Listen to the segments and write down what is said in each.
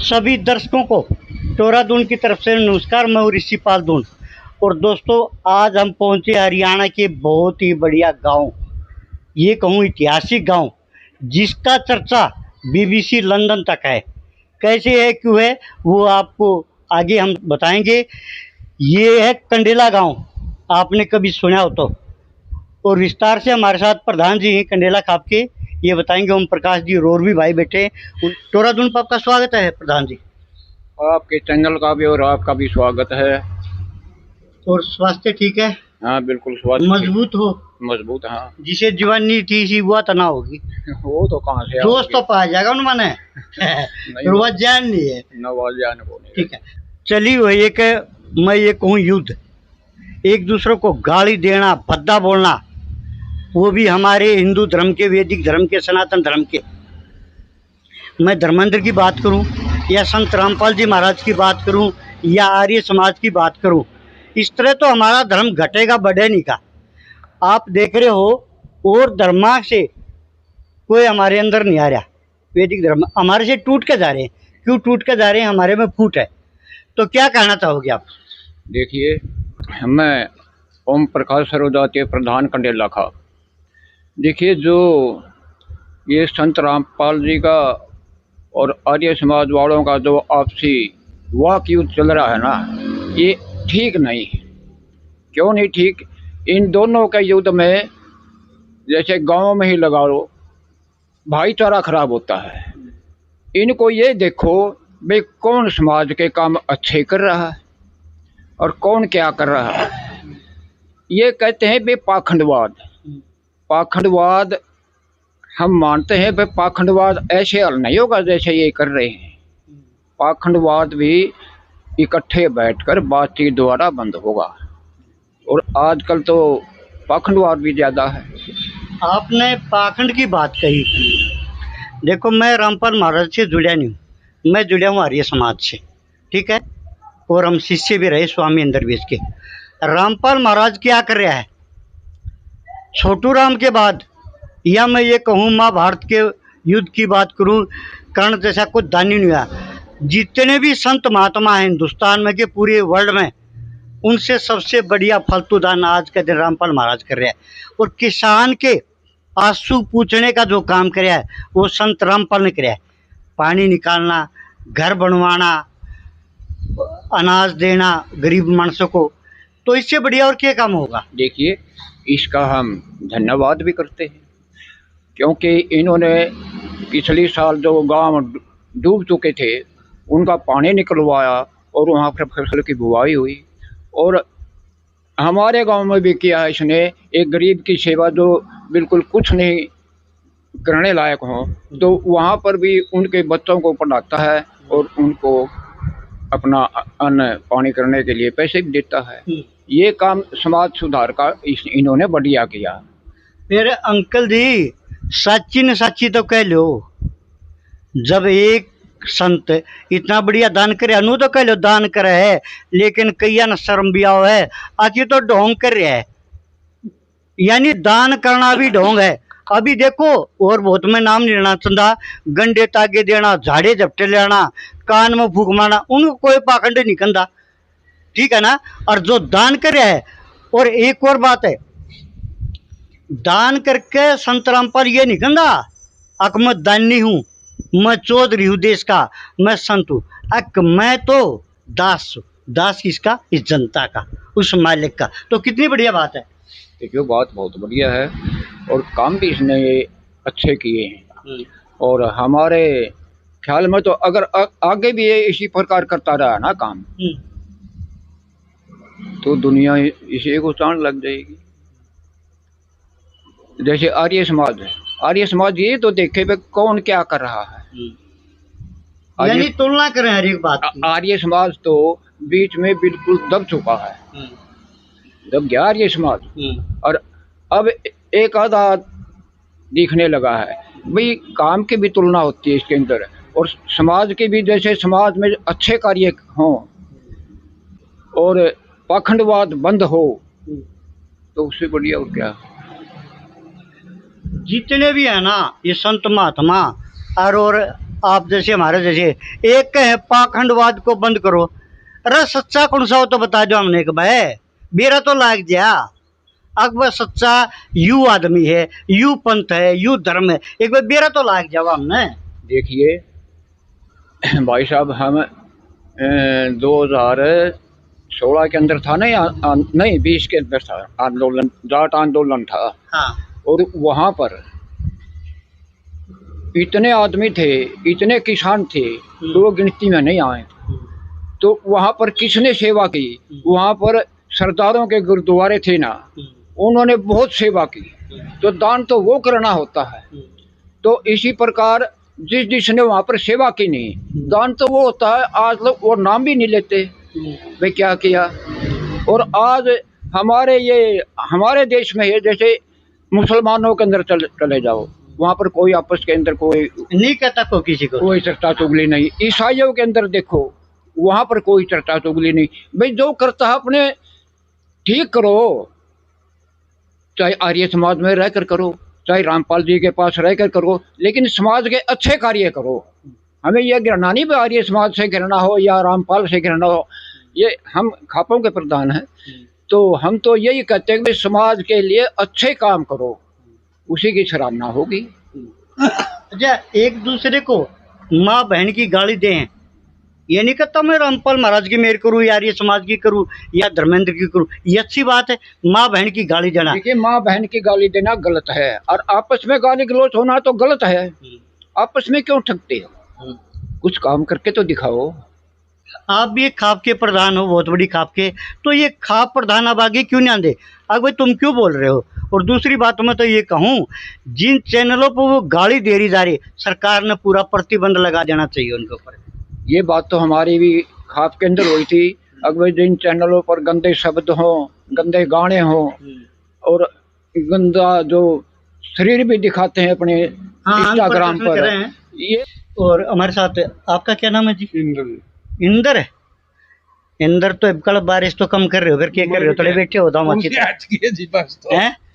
सभी दर्शकों को टोरादून की तरफ से नमस्कार। मैं ऋषि पाल दून। और दोस्तों, आज हम पहुंचे हरियाणा के बहुत ही बढ़िया गांव, ये कहूँ ऐतिहासिक गांव, जिसका चर्चा बीबीसी लंदन तक है। कैसे है, क्यों है, वो आपको आगे हम बताएंगे। ये है कंडेला गांव, आपने कभी सुना हो तो। और विस्तार से हमारे साथ प्रधान जी हैं कंडेला खाप के, ये बताएंगे। ओम प्रकाश जी रोरवी भाई बैठे। टोरादून पर आपका स्वागत है प्रधान जी। आपके चैनल का भी और आपका भी स्वागत है। और स्वास्थ्य ठीक है? हाँ बिल्कुल, स्वास्थ्य मजबूत हो? मजबूत। हाँ, जिसे जवानी थी सी वो तना होगी। वो तो कहाँ से जोश तो पा जाएगा उन माने। वो जान नहीं है, नवाज जान को नहीं। ठीक है, चलिए। वो एक मैं ये कहूँ युद्ध, एक दूसरे को गाली देना, भद्दा बोलना, वो भी हमारे हिंदू धर्म के, वैदिक धर्म के, सनातन धर्म के। मैं धर्मेंद्र की बात करूं, या संत रामपाल जी महाराज की बात करूं, या आर्य समाज की बात करूं, इस तरह तो हमारा धर्म घटेगा बढ़े नहीं का। आप देख रहे हो, और धर्मा से कोई हमारे अंदर नहीं आ रहा। वैदिक धर्म हमारे से टूट के जा रहे हैं। क्यों टूट के जा रहे हैं? हमारे में फूट है। तो क्या कहना चाहोगे आप? देखिए, मैं ओम प्रकाश सर्वजातीय प्रधान कंडेला खाप। देखिए, जो ये संत रामपाल जी का और आर्य समाज वालों का जो आपसी वाक युद्ध चल रहा है ना, ये ठीक नहीं। क्यों नहीं ठीक? इन दोनों के युद्ध में, जैसे गांव में ही लगा लो, भाईचारा खराब होता है। इनको ये देखो भाई, कौन समाज के काम अच्छे कर रहा है और कौन क्या कर रहा है। ये कहते हैं भाई पाखंडवाद। पाखंडवाद हम मानते हैं भाई, पाखंडवाद ऐसे हल नहीं होगा जैसे ये कर रहे हैं। पाखंडवाद भी इकट्ठे बैठकर बातचीत द्वारा बंद होगा। और आजकल तो पाखंडवाद भी ज़्यादा है। आपने पाखंड की बात कही। देखो, मैं रामपाल महाराज से जुड़ा नहीं हूँ, मैं जुड़ा हूँ आर्य समाज से, ठीक है। और हम शिष्य भी रहे स्वामी अंदरवेश के। रामपाल महाराज क्या कर रहा है? छोटू राम के बाद, या मैं ये कहूँ महाभारत के युद्ध की बात करूँ, कर्ण जैसा कुछ दानी नहीं हुआ। जितने भी संत महात्मा हैं हिंदुस्तान में के पूरे वर्ल्ड में, उनसे सबसे बढ़िया फालतू दान आज के दिन रामपाल महाराज कर रहे हैं। और किसान के आंसू पूछने का जो काम कराया है, वो संत रामपाल ने कराया है। पानी निकालना, घर बनवाना, अनाज देना गरीब मानसों को, तो इससे बढ़िया और क्या काम होगा? देखिए, इसका हम धन्यवाद भी करते हैं, क्योंकि इन्होंने पिछले साल जो गांव डूब चुके थे उनका पानी निकलवाया और वहाँ पर फसल की बुआई हुई। और हमारे गांव में भी किया है इसने, एक गरीब की सेवा जो बिल्कुल कुछ नहीं करने लायक हो, तो वहाँ पर भी उनके बच्चों को पढ़ाता है और उनको अपना अन्न पानी करने के लिए पैसे भी देता है। ये काम समाज सुधार का इन्होंने बढ़िया किया। फिर अंकल जी, सच्ची न सच्ची तो कह लो, जब एक संत इतना बढ़िया दान करे, अनु तो कह लो दान करे है, लेकिन कैया न शर्म भी आओ है, आखिर तो ढोंग कर रहा है। यानी दान करना भी ढोंग है। अभी देखो, और बहुत में नाम नहीं लेना चंदा, गंडे तागे देना, झाड़े झपटे लेना, कान में फूक मारना, उनको कोई पाखंड नहीं कंदा, ठीक है ना। और जो दान कर रहा है, और एक और बात है, दान करके संत रामपाल ये नहीं कहता अक मैं दानी हूँ, मैं चौधरी हूँ देश का, मैं संत हूँ। अक मैं तो दास हूँ। दास किसका? इस जनता का, उस मालिक का। तो कितनी बढ़िया बात है। देखिए, बात बहुत बढ़िया है और काम भी इसने ये अच्छे किए हैं। और हमारे ख्याल में तो अगर आगे भी ये इसी प्रकार करता रहा ना काम, तो दुनिया इसी को चांद लग जाएगी। जैसे आर्य समाज है, आर्य समाज ये तो देखे पे कौन क्या कर रहा है। यानी तुलना करें हर एक बात की। आर्य समाज तो बीच में बिल्कुल दब चुका है, दब गया आर्य समाज। और अब एक आधा दिखने लगा है। भाई, काम की भी तुलना होती है इसके अंदर, और समाज की भी। जैसे समाज में अच्छे कार्य हों और पाखंडवाद बंद हो, तो उससे बढ़िया और क्या। जितने भी है ना ये संत महात्मा और आप जैसे हमारे जैसे एक कहे पाखंडवाद को बंद करो। अरे सच्चा कौन सा हो तो बता दो हमने कि भाई मेरा तो लाग गया। अकबर सच्चा यू आदमी है, यू पंथ है, यू धर्म है, एक बार बेरा तो लाग जाओ हमने। देखिए भाई साहब, हम 2016 के अंदर था नहीं 20 के अंदर था आंदोलन, जाट आंदोलन था। हाँ। और वहाँ पर इतने आदमी थे, इतने किसान थे, तो वो गिनती में नहीं आए। तो वहाँ पर किसने सेवा की? वहाँ पर सरदारों के गुरुद्वारे थे ना, उन्होंने बहुत सेवा की। तो दान तो वो करना होता है। तो इसी प्रकार जिसने वहाँ पर सेवा की नहीं, दान तो वो होता है। आज लोग वो नाम भी नहीं लेते भाई क्या किया। और आज हमारे देश में है, जैसे मुसलमानों के अंदर चले जाओ, वहाँ पर कोई आपस के अंदर कोई नहीं कहता को किसी को, कोई चर्चा चुगली नहीं। ईसाइयों के अंदर देखो, वहाँ पर कोई चर्चा चुगली नहीं। भाई जो करता है अपने ठीक करो, चाहे आर्य समाज में रहकर करो, चाहे रामपाल जी के पास रहकर करो, लेकिन समाज के अच्छे कार्य करो। हमें यह घृणा नहीं आर्य समाज से घृणा हो या रामपाल से घृणा हो, ये हम खापों के प्रधान हैं। तो हम तो यही कहते हैं कि समाज के लिए अच्छे काम करो, उसी की सराहना होगी। अच्छा, एक दूसरे को माँ बहन की गाली दें, ये नहीं कहता मैं रामपाल महाराज की मेर करूँ या आर्य समाज की करूँ या धर्मेंद्र की करूँ, ये अच्छी बात है। माँ बहन की गाली देना, देखिए माँ बहन की गाली देना गलत है, और आपस में गाली गलौज होना तो गलत है। आपस में क्यों ठगते हो? कुछ काम करके तो दिखाओ। आप भी एक खाप के प्रधान हो, बहुत बड़ी खाप के, तो ये खाप प्रधान अब आगे क्यों नहीं आंदे? अब भाई तुम क्यों बोल रहे हो? और दूसरी बात मैं तो ये कहूँ, जिन चैनलों पर वो गाली दे रही जा रही, सरकार ने पूरा प्रतिबंध लगा देना चाहिए उनके ऊपर। ये बात तो हमारी भी खाप के अंदर हुई थी। अगर जिन चैनलों पर गंदे शब्द हों, गंदे गाने हों, और गंदा जो शरीर भी दिखाते हैं अपने इंस्टाग्राम पर, ये। और हमारे साथ आपका क्या नाम है जी? इंदर है। इंदर तो कल बारिश तो कम कर रहे हो, फिर क्या कर रहे हो? थोड़े बैठे हो दाम अच्छी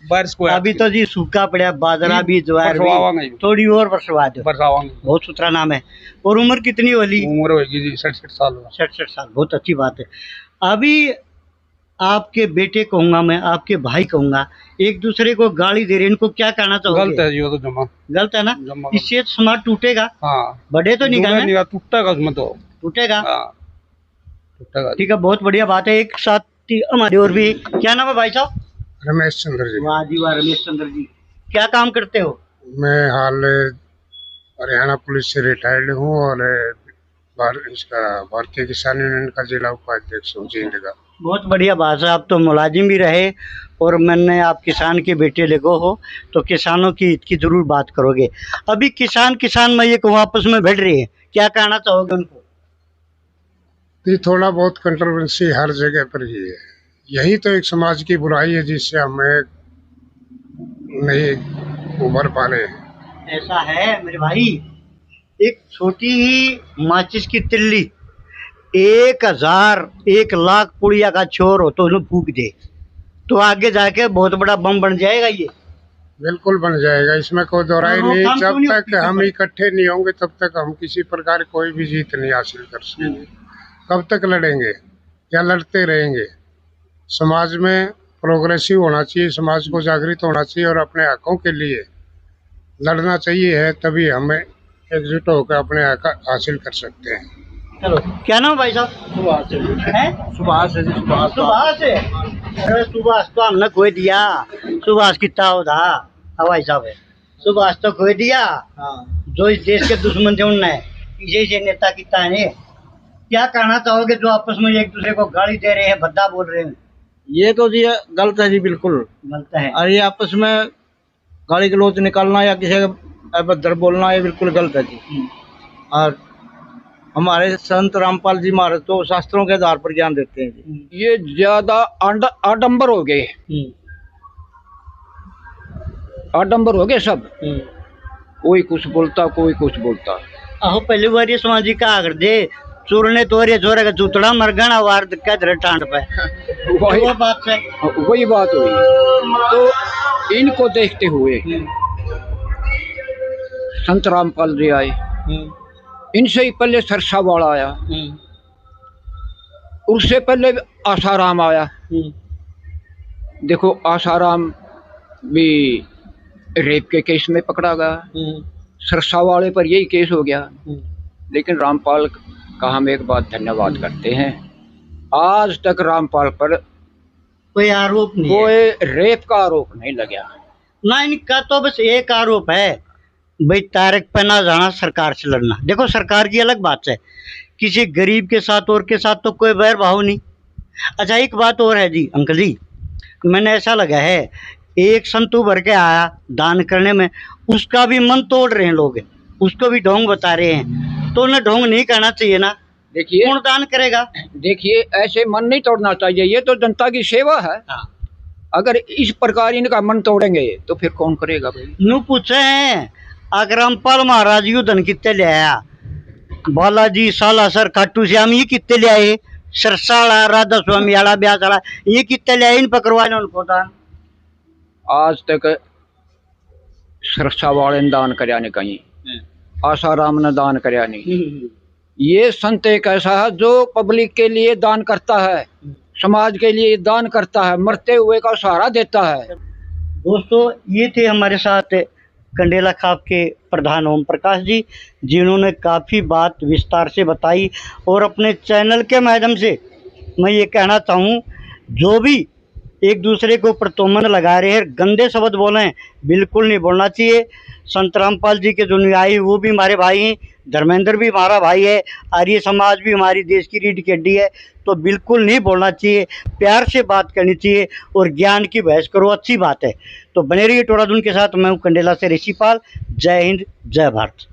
बारिश को अभी तो जी सूखा पड़ा, बाजरा भी, ज्वार भी, थोड़ी और बरसवा दो। बहुत सुथरा नाम है। और उम्र कितनी वाली? उम्र होगी जी 67 साल। 67 साल, बहुत अच्छी बात है। अभी आपके बेटे कहूंगा मैं, आपके भाई कहूंगा, एक दूसरे को गाली दे रहे, इनको क्या कहना चाहोगे? गलत है जी, वो तो जमा गलत है ना। इससे समाज टूटेगा। हाँ, बड़े तो निकालना, टूटेगा उसमें तो टूटेगा। टूटेगा। ठीक है, बहुत बढ़िया बात है। एक साथ हमारे और भी, क्या नाम है भाई साहब? रमेश चंद्र जी। वाह जी वाह, रमेश चंद्र जी, क्या काम करते हो? मैं हाल हरियाणा पुलिस से रिटायर्ड हूँ और भारतीय किसान यूनियन का जिला उपाध्यक्ष हूँ जींद का। बहुत बढ़िया बात है, आप तो मुलाजिम भी रहे और मैंने आप किसान के बेटे लगो हो, तो किसानों की हित की जरूर बात करोगे। अभी किसान में ये कहूँ आपस में भिड़ रही है, क्या कहना चाहोगे उनको? ये थोड़ा बहुत कंट्रोवर्सी हर जगह पर ही है। यही तो एक समाज की बुराई है जिससे हमें नहीं उभर पा रहे। ऐसा है मेरे भाई, एक छोटी ही माचिस की तिल्ली 1000 1,00,000 पुड़िया का छोर हो तो उसमें फूक दे, तो आगे जाके बहुत बड़ा बम बन जाएगा। ये बिल्कुल बन जाएगा, इसमें कोई दोहराई नहीं। जब तक हम इकट्ठे नहीं होंगे तब तक हम किसी प्रकार कोई भी जीत नहीं हासिल कर सकेंगे। कब तक लड़ेंगे या लड़ते रहेंगे? समाज में प्रोग्रेसिव होना चाहिए, समाज को जागृत होना चाहिए और अपने हकों के लिए लड़ना चाहिए, है तभी हमें एकजुट होकर अपने हक हासिल कर सकते हैं। चलो, क्या नाम भाई साहब? सुभाष है। सुभाष है जी, सुभाष है। अरे सुभाष तो हमने खोई दिया। सुभाष कितना हो था भाई साहब है, सुभाष तो खोई दिया। जो इस देश के दुश्मन थे उनने ये नेता कितना है। क्या कहना चाहोगे जो आपस में एक दूसरे को गाली दे रहे हैं, भद्दा बोल रहे हैं? ये तो जी गलत है जी, बिल्कुल गलत है। और ये आपस में गाली गलौज निकालना या किसी का अभद्र बोलना, ये बिल्कुल गलत है जी। और हमारे संत रामपाल जी महाराज तो शास्त्रों के आधार पर ज्ञान देते हैं जी। ये ज्यादा आडंबर हो गए, आडंबर हो गए सब। कोई कुछ बोलता, कोई कुछ बोलता। आहो पहली बार ये समाजी का आगर दे चूरने तोरे चोरे का जूतड़ा मरगना वार कह टांड पे। वही बात है, वही बात हुई। तो इनको देखते हुए संत रामपाल जी आए इनसे ही पहले सरसावाड़ा आया, उससे पहले आसाराम आया। देखो आसाराम भी रेप के केस में पकड़ा गया, सरसावाड़े पर यही केस हो गया। लेकिन रामपाल का हम एक बात धन्यवाद करते हैं, आज तक रामपाल पर कोई आरोप नहीं, कोई रेप का आरोप नहीं लगा ना। इनका तो बस एक आरोप है भाई, तारक पे ना जाना, सरकार से लड़ना। देखो सरकार की अलग बात है, किसी गरीब के साथ और के साथ तो कोई बैर भाव नहीं। अच्छा एक बात और है जी अंकल जी, मैंने ऐसा लगा है एक संतू भर के आया दान करने में, उसका भी मन तोड़ रहे हैं लोग, उसको भी ढोंग बता रहे हैं, तो उन्हें ढोंग नहीं करना चाहिए ना। देखिए कौन दान करेगा? देखिए ऐसे मन नहीं तोड़ना चाहिए, ये तो जनता की सेवा है। अगर इस प्रकार इनका मन तोड़ेंगे तो फिर कौन करेगा भाई? नू पूछे हैं अगर रामपाल महाराज यू धन कितने ले आया, बालाजी सालासर खाटू श्याम ये कितने ले आए, सरसाला राधा स्वामी आला ब्यासाला ये कितने ले आए, इन पकड़वाने उनको दान। आज तक सरसावाड़े ने दान करया नहीं, कहीं आसाराम ने दान करया नहीं। ये संत एक ऐसा है जो पब्लिक के लिए दान करता है, समाज के लिए दान करता है, मरते हुए का सहारा देता है। दोस्तों ये थे हमारे साथ कंडेला खाप के प्रधान ओम प्रकाश जी, जिन्होंने काफ़ी बात विस्तार से बताई। और अपने चैनल के माध्यम से मैं ये कहना चाहूँ, जो भी एक दूसरे के ऊपर तोमन लगा रहे हैं, गंदे शब्द बोले हैं, बिल्कुल नहीं बोलना चाहिए। संत रामपाल जी के जो अनुयायी वो भी हमारे भाई हैं, धर्मेंद्र भी हमारा भाई है, आर्य समाज भी हमारी देश की रीढ़ की हड्डी है, तो बिल्कुल नहीं बोलना चाहिए, प्यार से बात करनी चाहिए और ज्ञान की बहस करो, अच्छी बात है। तो बने रहिए टोराधुन के साथ। मैं हूँ कंडेला से ऋषिपाल। जय हिंद, जय भारत।